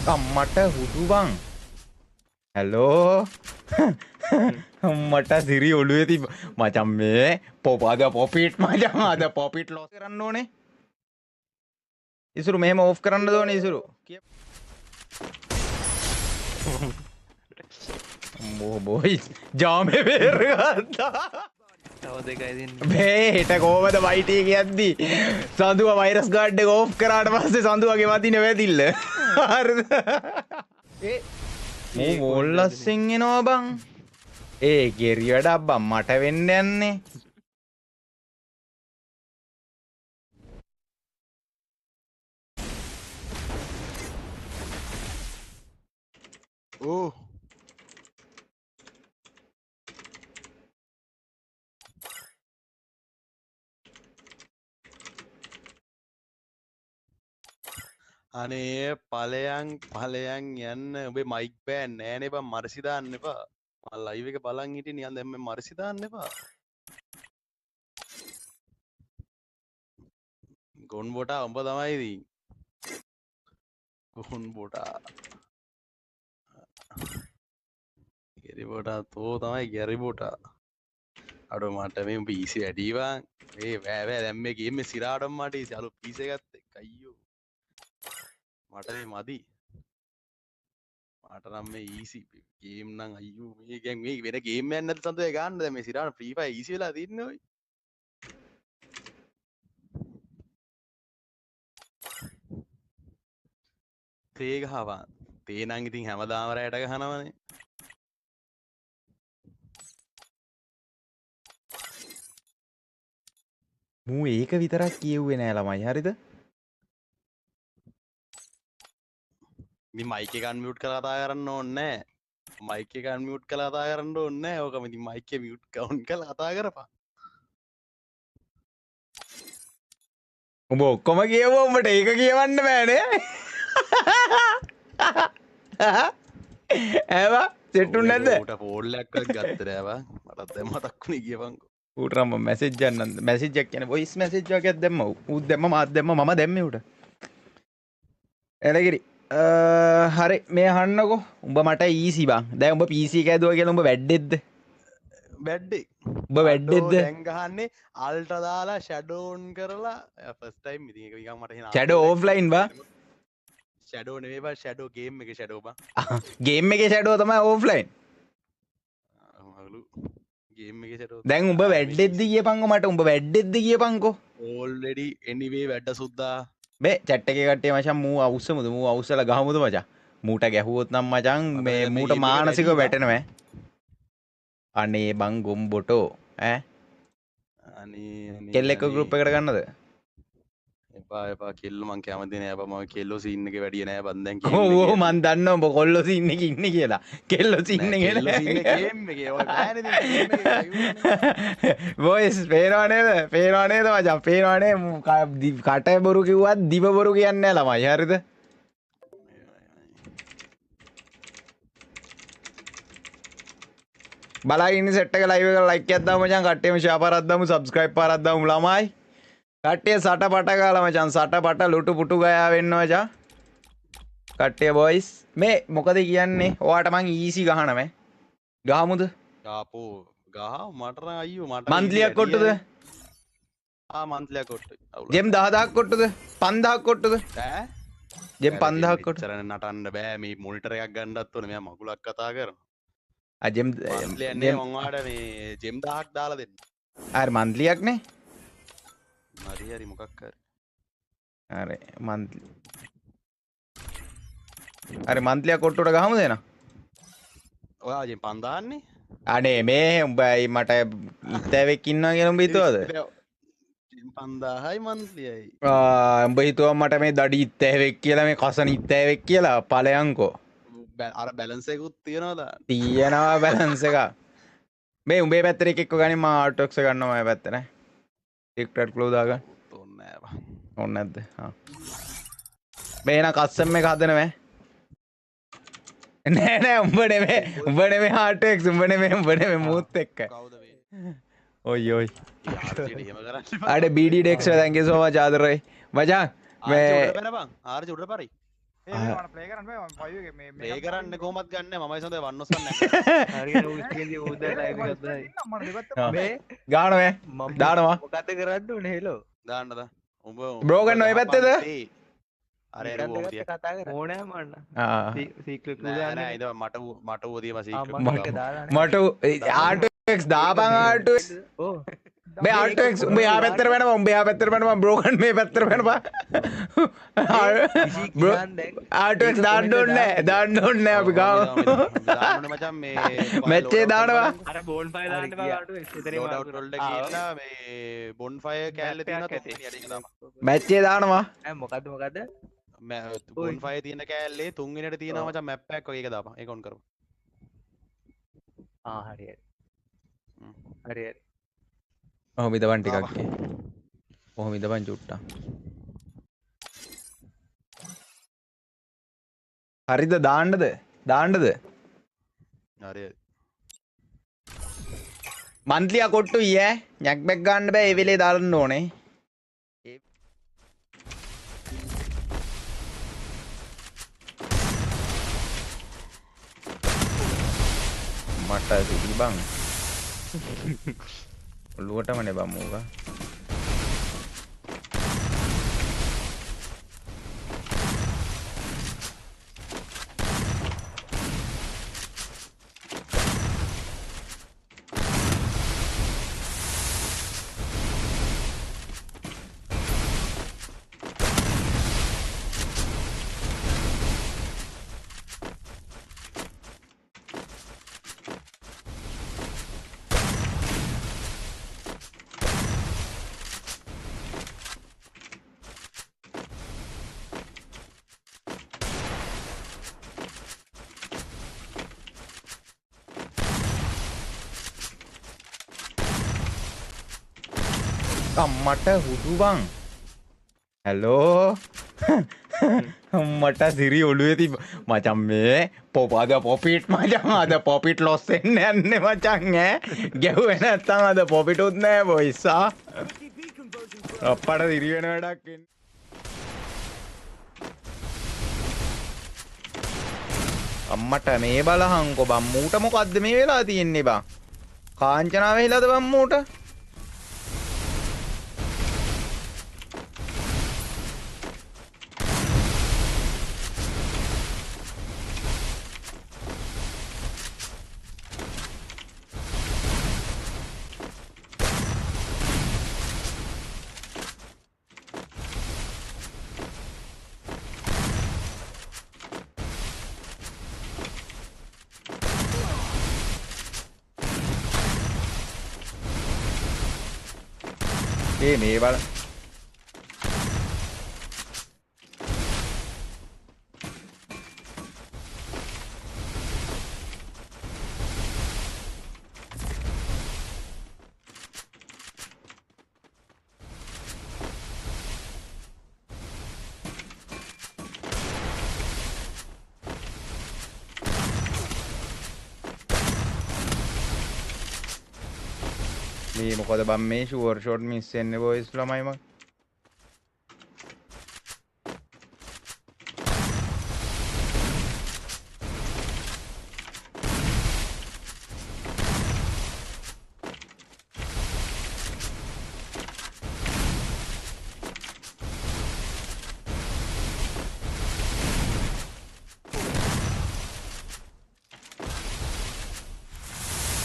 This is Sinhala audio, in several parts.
අම්මට හුදු බං හැලෝ මට සිරි ඔළුවේ තිබ්බ මචං මේ පොපද පොපිට් මචං අද පොපිට් ලොස් කරන්න ඕනේ ඉසුරු මෙහෙම ඕෆ් කරන්න ඕනේ ඉසුරු අම්මෝ බොයි ජාමේ බේරගත්තා තව දෙකයි දෙන්නේ මේ හෙට කොහමද වයිටි කියද්දි සඳුව වෛරස් ගාඩ් එක ඕෆ් කරාට පස්සේ සඳුවගේ වදින වැදිල්ල හරිද මූ මොල්ලස්සෙන් එනවා බං ඒ ගෙරි වැඩක් බං මට වෙන්න යන්නේ ඕ අනේ පලයන් යන්න ඔබේ මයික් බෑන් නෑනේ බං මර්සි දාන්න එපා මම ලයිව් එක බලන් හිටියේ නිකන් දැන් මේ මර්සි දාන්න එපා ගොන් බොටා උඹ තමයි ඉතින් ගොන් බොටා ගෙරි බොටා තෝ තමයි ගෙරි බොටා අඩෝ මට මේ PC වැඩි බං ඒ බෑ දැන් මේ ගේම් මේ සිරාටම මට ඊසි අලුත් PC එකත් එක්ක අයියෝ මට මේ මදි මට නම් මේ ඊසි ගේම් නම් අයියෝ මේ ගැන් මේ වෙන ගේම් එකක් නැද්ද සඳේ ගන්න දැන් මේ සිරාට ෆ්‍රී ෆයර් ඊසි වෙලා තින්නේ ඔය තේ ගහවන් තේ නම් ඉතින් හැමදාම රැයට ගහනවනේ මූ ඒක විතරක් කියෙව්වේ නෑ ළමයි හරිද ඉතින් මයික් එක අන්මියුට් කරලා කතා කරන්න ඕනේ නෑ මයික් එක අන්මියුට් කරලා කතා කරන්න ඕනේ නෑ ඕකම ඉතින් මයික් එක මියුට් කවුන් කරලා කතා කරපන් උඹ ඔක්කොම කියවුවා උඹට ඒක කියවන්න බෑනේ ඇවා සෙට්ටුන් නැද්ද ඌට ෆෝල් එකක් ගත්ත නෑවා මටත් දැන් මතක් වුණේ කියපන්කෝ ඌට නම් මැසේජ් යන්න මැසේජ් එකක් කියන්නේ වොයිස් මැසේජ් එකක් දැම්ම ඌ දැම්ම මාත් දැම්ම මම දැම්මේ ඌට එලගිරි හරි මේ අහන්නකෝ උඹ මට ඊසි බං දැන් උඹ PC එක ඇදුවා කියලා උඹ වැඩෙද්ද බැඩ්ඩේ උඹ වැඩෙද්ද දැන් ගහන්නේ අල්ට්‍රා දාලා ෂැඩෝන් කරලා ෆස්ට් ටයිම් ඉතින් ඒක නිකන් මට හිනා ෂැඩෝ ඕෆ්ලයින් බා ෂැඩෝ නෙවෙයි බා ෂැඩෝ ගේම් එකේ ෂැඩෝ බා ගේම් එකේ ෂැඩෝ තමයි ඕෆ්ලයින් මගලු ගේම් එකේ ෂැඩෝ දැන් උඹ වැඩෙද්ද කියපන්කෝ මට උඹ වැඩෙද්ද කියපන්කෝ ඕල්රෙඩි එනිවේ වැඩ සුද්දා මේ චැට් එකේ කට්ටිය මචං මූ අවුස්සමුද මූ අවුස්සලා ගහමුද මචං මූට ගැහුවොත් නම් මචං මේ මූට මානසිකව වැටෙනවා අනේ බං ගොම්බොටෝ ඈ අනේ කෙල්ල එක්ක ගෲප් එකට ගන්නද එපා කෙල්ල මං කැමති නෑ බා මම කෙල්ලෝ සීන් එකේ වැඩිය නෑ බන් දැන් ඕ මන් දන්නවා උඹ කොල්ලෝ සීන් එකේ ඉන්නේ කියලා කෙල්ලෝ සීන් එකේ කෙල්ලෝ සීන් එකේ ගේම් එකේ ඔය බෑනේ දැන් ගේම් එකේ වොයිස් පේනවා නේද මචං පේනවා නේ කට බොරු කිව්වත් දිව බොරු කියන්නේ නෑ ළමයි හරිද බලාගෙන ඉන්න සෙට් එක ලයිව් එක ලයික් එකක් දාමු මචං කට්ටියම ෂෙයා පාරක් දාමු සබ්ස්ක්‍රයිබ් පාරක් දාමු ළමයි කට්ටිය සටපට ගාලා මචං සටපට ලුටු පුටු ගයා වෙන්න මචං කට්ටිය බොයිස් මේ මොකද කියන්නේ ඔයාට මං ඊසි ගහනම ගහමුද ආපෝ ගහ මට නම් අයියෝ මට මන්ත්ලියක් කොට්ටුද මන්ත්ලියක් කොට්ටු ජෙම් 10000ක් කොට්ටුද 5000ක් කොට්ටුද ඈ ජෙම් 5000ක් කොට්ටු චරණ නටන්න බෑ මේ මොනිටර් එකක් ගන්නත් ඕනේ මෙයා මගුලක් කතා කරනවා ජෙම් මන්ත්ලියන්නේ මං ඔයාලට මේ ජෙම් 1000ක් දාලා දෙන්න අර මන්ත්ලියක් නේ හරි මොකක් හරි අර මන්ත්ලියක් කොට්ටුවට ගහමුද එන ඔයා ජෙම් 5000 න්නේ අනේ මේ උඹයි මට ඉත්තෑවෙක් ඉන්නවා කියලා උඹ හිතුවද 5000යි මන්ත්ලියයි උඹ හිතුවා මට මේ දඩි ඉත්තෑවෙක් කියලා මේ කසන ඉත්තෑවෙක් කියලා ඵලයන්කෝ අර බැලන්ස් එකකුත් තියනවද තියෙනවා බැලන්ස් එක මේ උඹේ පැත්තට එක්ක ගනින් මම ආටොක්ස් ගන්නවා මම පැත්තට නේ ටික්ටොක් ක්ලෝ දාගන්න ඕනේ නෑ බා ඕනේ නැද්ද හා මේ එන කස්ටම් එක හදනවද නෑ උඹ නෙමෙයි ආටොක්ස් උඹ නෙමෙයි මූත් එක්ක කවුද මේ ඔයි ඔයි යාළුවෝ එහෙම කරන්නේ අඩ BD Dex thank you so much ආදරේ මචං මේ ආර්ජ උඩ පරි ප්ලේ කරන්න බෑ මම 5 එකේ මේ ප්ලේ කරන්න කොහොමත් ගන්න මමයි සඳ වන්නොස්සන්න නැග හරියට උස්කේදී ඌද ලයිව් එකක් දායි. මම දෙපැත්ත මේ ගානවා මම දානවා මොකද කරන්න ඕනේ හෙලෝ. දාන්නද උඹ බ්‍රෝගන් ඔය පැත්තේද? අර එර කොහොමද කතා කරා. ඕනෑ මන්න. ආ සීක්‍රට් නෑ නෑ ඉතින් මට ඕදියම සීක්‍රට් මට දාලා. මට ආටෙක්ස් දාපන් ආටෙක්ස් ඕ මේ ආටෙක්ස් උඹ යා පැත්තට වෙනවා උඹ යා පැත්තට වෙනවා බ්‍රෝගන් මේ පැත්තට වෙනවා බ්‍රෝ ආටෙක්ස් දාන්න ඕනේ නැහැ අපි ගාව දාන්න මචං මේ මැච්චේ දානවා අර බෝන් ෆයිල් දාන්න බෑ ආටෝ එතන ලෝඩ් අවුට් වලට ගිහිල්ලා මේ බොන් ෆයර් කෑල්ල තියෙනවා තුන්වෙනි අඩේක තමයි මැච්චේ දානවා මොකද්ද බොන් ෆයර් තියෙන කෑල්ලේ තුන්වෙනියට තියෙනවා මචං මැප් එකක් වගේ ඒක දාපන් ඒක ඔන් කරමු හරියට ඔහොම ඉදවන් ටිකක් ඔහොම ඉදවන් චුට්ටා හරිද දාන්නද හරි මන්ත්ලියා කොට්ටු ඊයේ නැක් බැක් ගන්න බෑ ඒ වෙලේ දාන්න ඕනේ මට සිටි බං ඔළුවටමනේ බං මූගා අම්මට හුදු බං හැලෝ මට සිරි ඔළුවේ තිබ්බ මචං මේ අද පොපිට් මචං අද පොපිට් ලොස් වෙන්න යන්නේ මචං ඈ ගැහුවේ නැත්තම් අද පොපිටුත් නෑ බොයිසා අප්පට සිරි වෙන වැඩක් එන්නේ අම්මට මේ බලහංකො බං මූට මොකද්ද මේ වෙලා තියෙන්නේ බං කාංචනාව වෙලාද බං මූට මේ බල මේ මොකද බම් මේ ෂුවර් ෂොට් මිස් වෙන්නේ බොයිස් ළමයි මං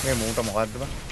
මේ මූට මොකද්ද බං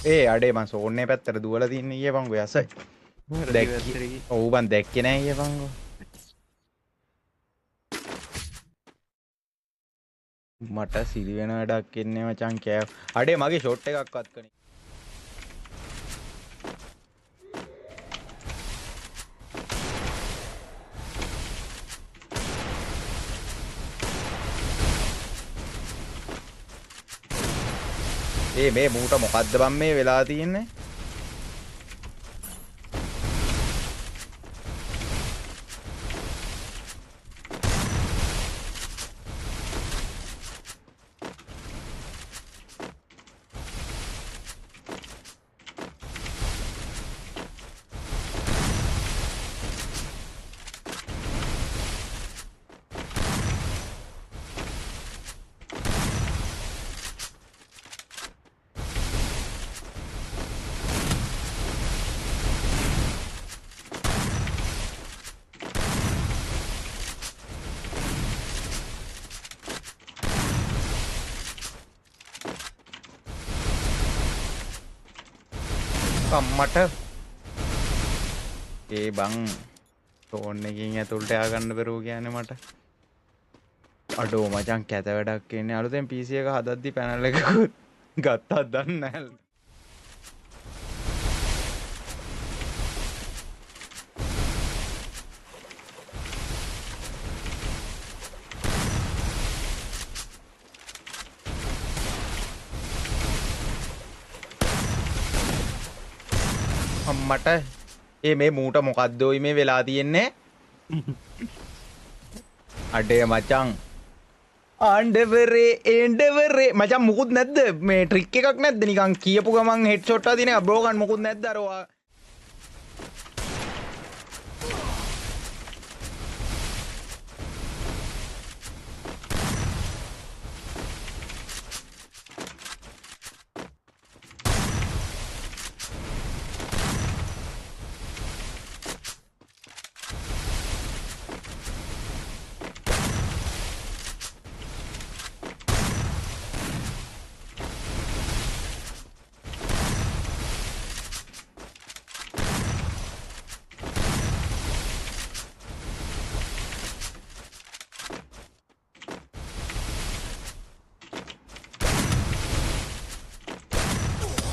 ඒ අඩේ මං සෝන්නේ පැත්තට දුවලා තින්නේ ඊයේ බං ඔය අසයි දැක්කේ ඔව් බං දැක්කේ නෑ ඊයේ බං මට සිරි වෙන වැඩක් එන්නේ මචං කෑ අඩේ මගේ ෂොට් එකක්වත් කනේ මේ මූට මොකද්ද බම් මේ වෙලා තියෙන්නේ අම්මට ඒ බං ෆෝන් එකකින් ඇතුළට ය아가න්න බැරුව කියන්නේ මට අඩෝ මචං කැත වැඩක් ඉන්නේ අලුතෙන් PC එක හදද්දි පැනල් එකක් ගත්තත් දන්නේ නැහැ අම්මට ඒ මේ මූට මොකද්දෝයි මේ වෙලා තියෙන්නේ අඩේ මචං ආණ්ඩවරේ මචං මුකුත් නැද්ද මේ ට්‍රික් එකක් නැද්ද නිකන් කියපු ගමන් හෙඩ් ෂොට් ආ දින බ්‍රෝගන් මුකුත් නැද්ද අර ඔයා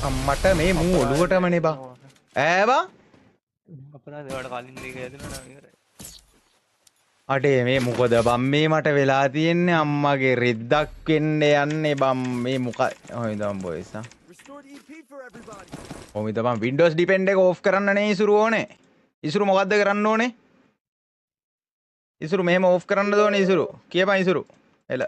අම්මට මේ මූ ඔලුවටමනේ බං ඈ බං අපරාධ ඒවට කලින් දෙක ඇදෙනවා ඉවරයි. අඩේ මේ මොකද බම් මේ මට වෙලා තියෙන්නේ අම්මගේ රෙද්දක් වෙන්න යන්නේ බම් මේ මොක හොයදම් බොයිස් කොහොමද බම් Windows Depend එක ඕෆ් කරන්න නේ ඉසුරු ඕනේ ඉසුරු මොකද්ද කරන්න ඕනේ ඉසුරු මෙහෙම ඕෆ් කරන්නද ඕනේ ඉසුරු කියපන් ඉසුරු එල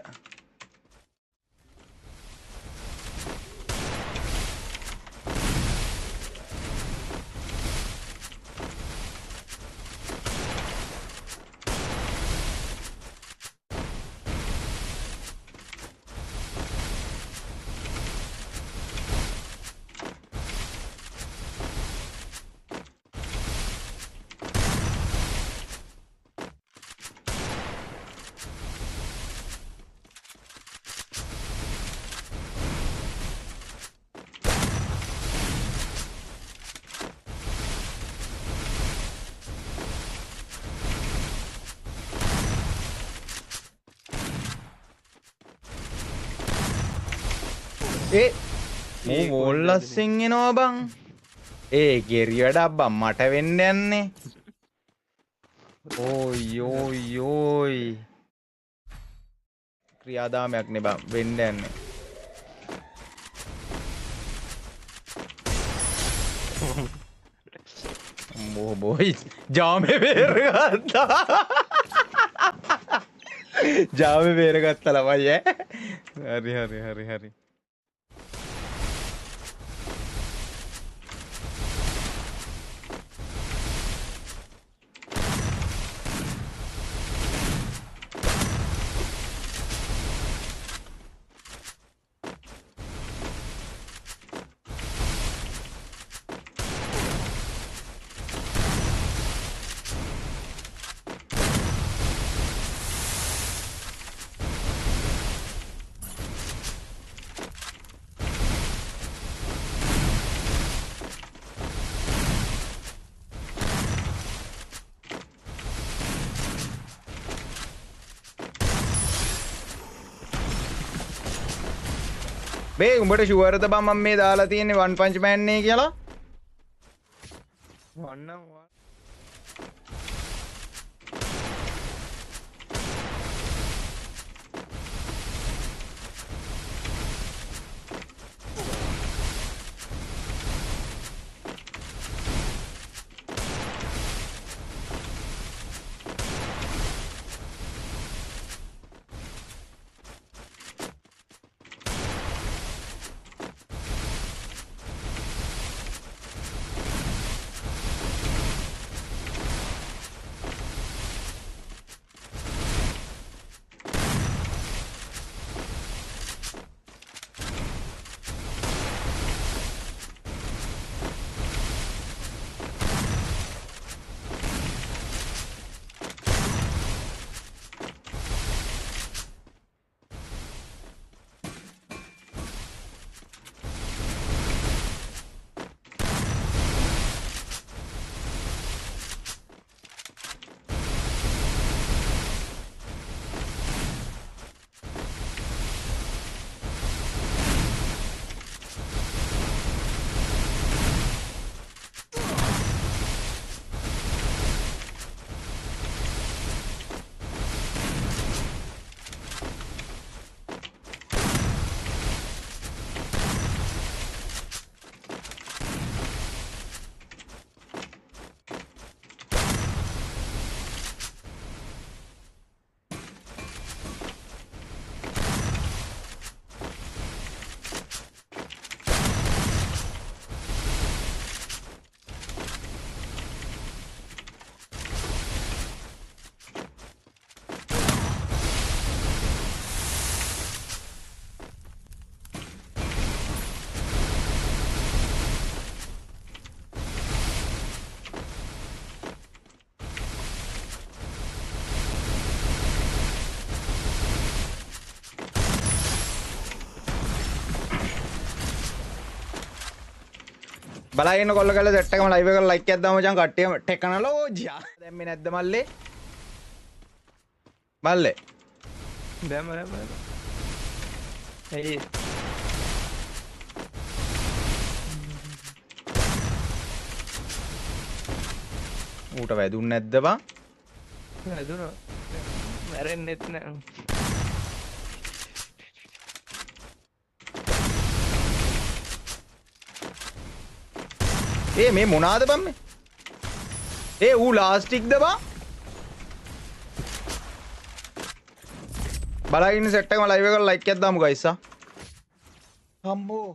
මූ මොල්ලස්සෙන් එනවා බං ඒ ගෙරි වැඩක් බං මට වෙන්න යන්නේ ඕයි ඕයි ඕයි ක්‍රියාදාමයක් නේ බං වෙන්න යන්නේ අම්මෝ බොයිස් ජාමේ බේරගත්තා ජාමේ බේරගත්තා ළමයි ඈ හරි බේ උඹට ෂුවර්ද බං මම මේ දාලා තියෙන්නේ වන් පංච් මෑන් නේ කියලා වන්නම් බලන්න කොල්ල කරලා සෙට් එකම ලයිව් එකට ලයික් එකක් දාමු මචං කට්ටියම ටෙක්නොලොජියා දැම්මේ නැද්ද මල්ලේ මල්ලේ දැම ඇයි ඌට වැදුන්නේ නැද්ද බං වැදුනා මැරෙන්නෙත් නෑ මේ මොනාද බං මේ ඌ ලාස්ටික්ද බං බලලා ඉන්න සෙට් එකම ලයිව් එකට ලයික් එකක් දාමු ගයිස් අම්මෝ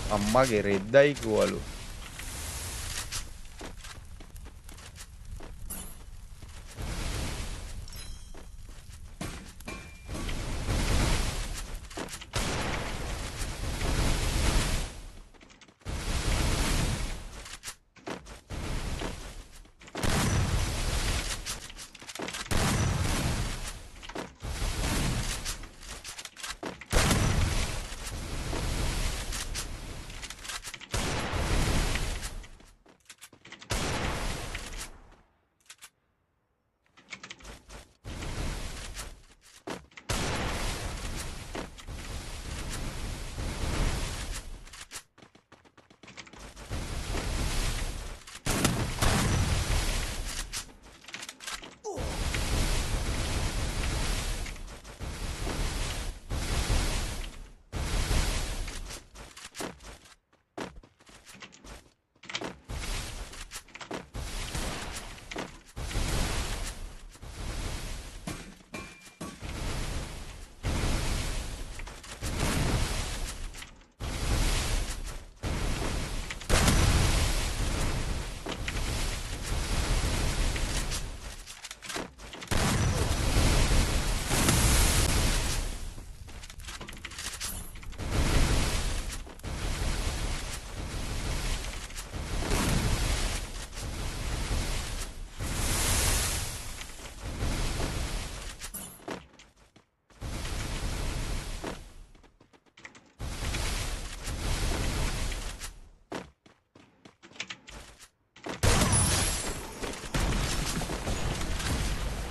අම්මගේ රෙද්දයි කිව්වලු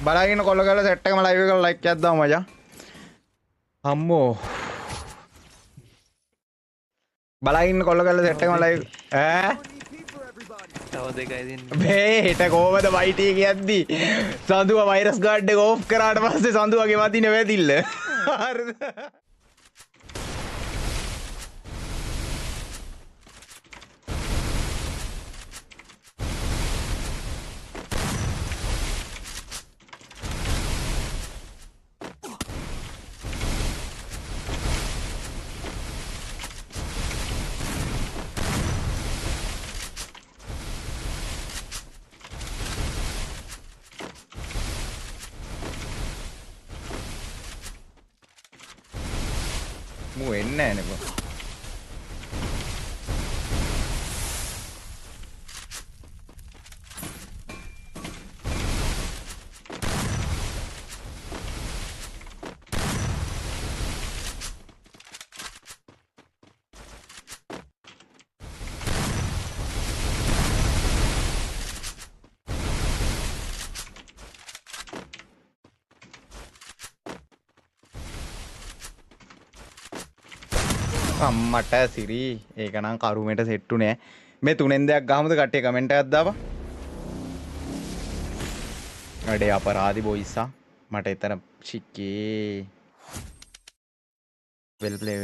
බලන්න කොල්ල කරලා සෙට් එකම ලයිව් එකට ලයික් එකක් දාමු මචං අම්මෝ බලන්න කොල්ල කරලා සෙට් එකම ලයිව් තව දෙකයි දෙන්න මේ හිට කොහමද වයිටි කියද්දි සඳුව වෛරස් ගාඩ් එක ඕෆ් කරාට පස්සේ සඳුවගේ වදින වැදිල්ල හරිද මූ එන්නේ නැහැ නේ අම්මට සිරි ඒක නම් කරුමෙට සෙට්ටු නෑ මේ තුනෙන් දෙයක් ගහමුද කට්ටිය කමෙන්ට් එකක් දාපන් අඩේ අපරාධි බොයිසා මට එතන චික්කේ වෙල් ප්ලේ